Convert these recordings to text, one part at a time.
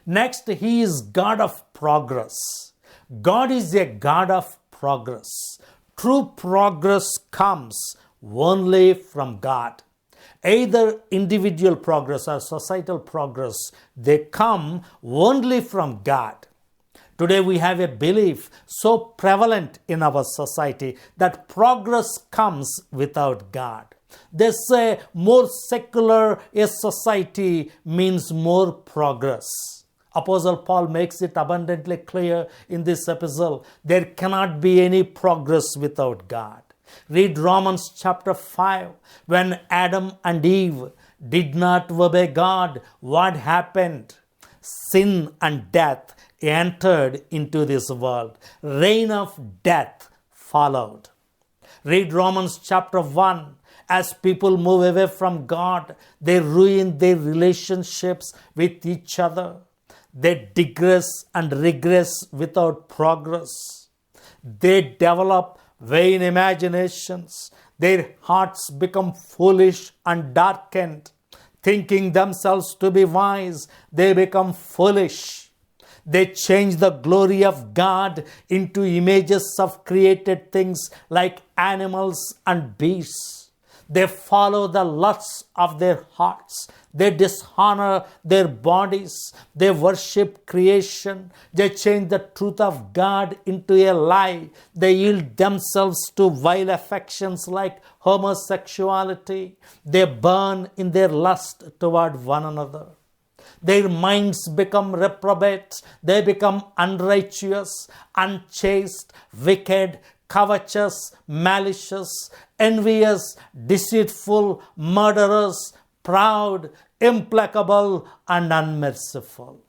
Next, He is God of progress. God is a God of progress. True progress comes only from God. Either individual progress or societal progress, they come only from God. Today we have a belief so prevalent in our society that progress comes without God. They say more secular a society means more progress. Apostle Paul makes it abundantly clear in this epistle. There cannot be any progress without God. Read Romans chapter 5. When Adam and Eve did not obey God, what happened? Sin and death entered into this world. Reign of death followed. Read Romans chapter 1. As people move away from God, they ruin their relationships with each other. They digress and regress without progress. They develop vain imaginations. Their hearts become foolish and darkened. Thinking themselves to be wise, they become foolish. They change the glory of God into images of created things like animals and beasts. They follow the lusts of their hearts. They dishonor their bodies. They worship creation. They change the truth of God into a lie. They yield themselves to vile affections like homosexuality. They burn in their lust toward one another. Their minds become reprobate. They become unrighteous, unchaste, wicked, covetous, malicious, envious, deceitful, murderous, proud, implacable, and unmerciful.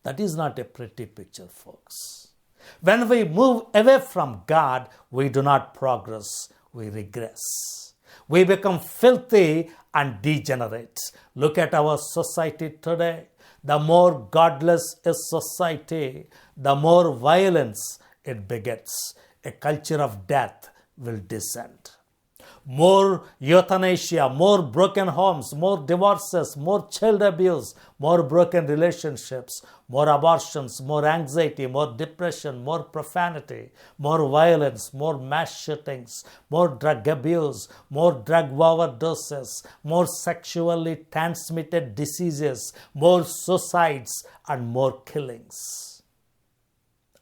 That is not a pretty picture, folks. When we move away from God, we do not progress, we regress. We become filthy and degenerate. Look at our society today. The more godless a society, the more violence it begets. A culture of death will descend. More euthanasia, more broken homes, more divorces, more child abuse, more broken relationships, more abortions, more anxiety, more depression, more profanity, more violence, more mass shootings, more drug abuse, more drug overdoses, more sexually transmitted diseases, more suicides, and more killings.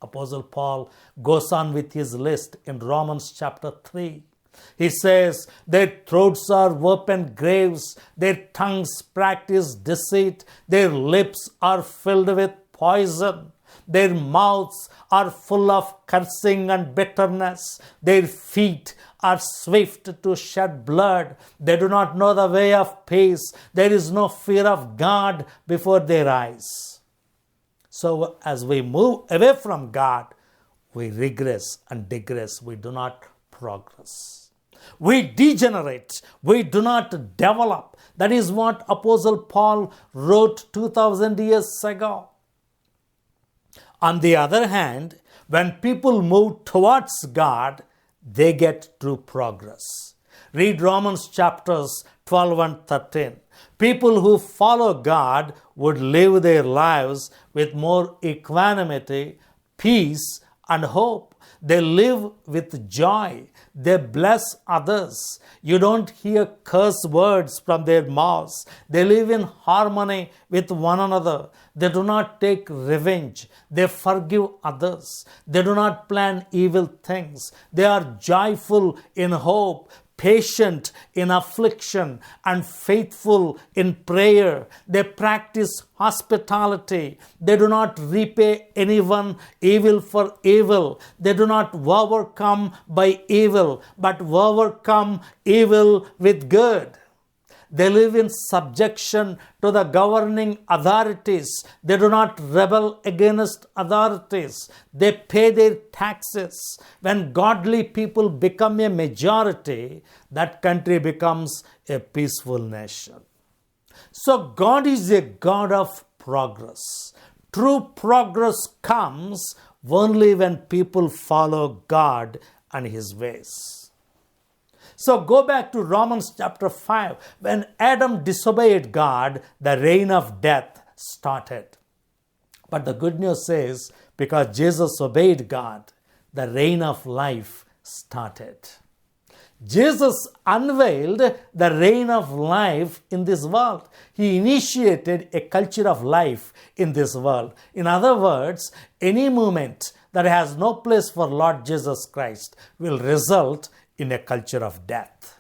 Apostle Paul goes on with his list in Romans chapter 3. He says, their throats are open graves, their tongues practice deceit, their lips are filled with poison, their mouths are full of cursing and bitterness, their feet are swift to shed blood, they do not know the way of peace, there is no fear of God before their eyes. So as we move away from God, we regress and digress, we do not progress. We degenerate. We do not develop. That is what Apostle Paul wrote 2000 years ago. On the other hand, when people move towards God, they get true progress. Read Romans chapters 12 and 13. People who follow God would live their lives with more equanimity, peace, and hope. They live with joy. They bless others. You don't hear curse words from their mouths. They live in harmony with one another. They do not take revenge. They forgive others. They do not plan evil things. They are joyful in hope, patient in affliction, and faithful in prayer. They practice hospitality. They do not repay anyone evil for evil. They do not overcome by evil, but overcome evil with good. They live in subjection to the governing authorities. They do not rebel against authorities. They pay their taxes. When godly people become a majority, that country becomes a peaceful nation. So God is a God of progress. True progress comes only when people follow God and His ways. So go back to Romans chapter 5. When Adam disobeyed God, the reign of death started. But the good news says, because Jesus obeyed God, the reign of life started. Jesus unveiled the reign of life in this world. He initiated a culture of life in this world. In other words, any movement that has no place for Lord Jesus Christ will result in a culture of death.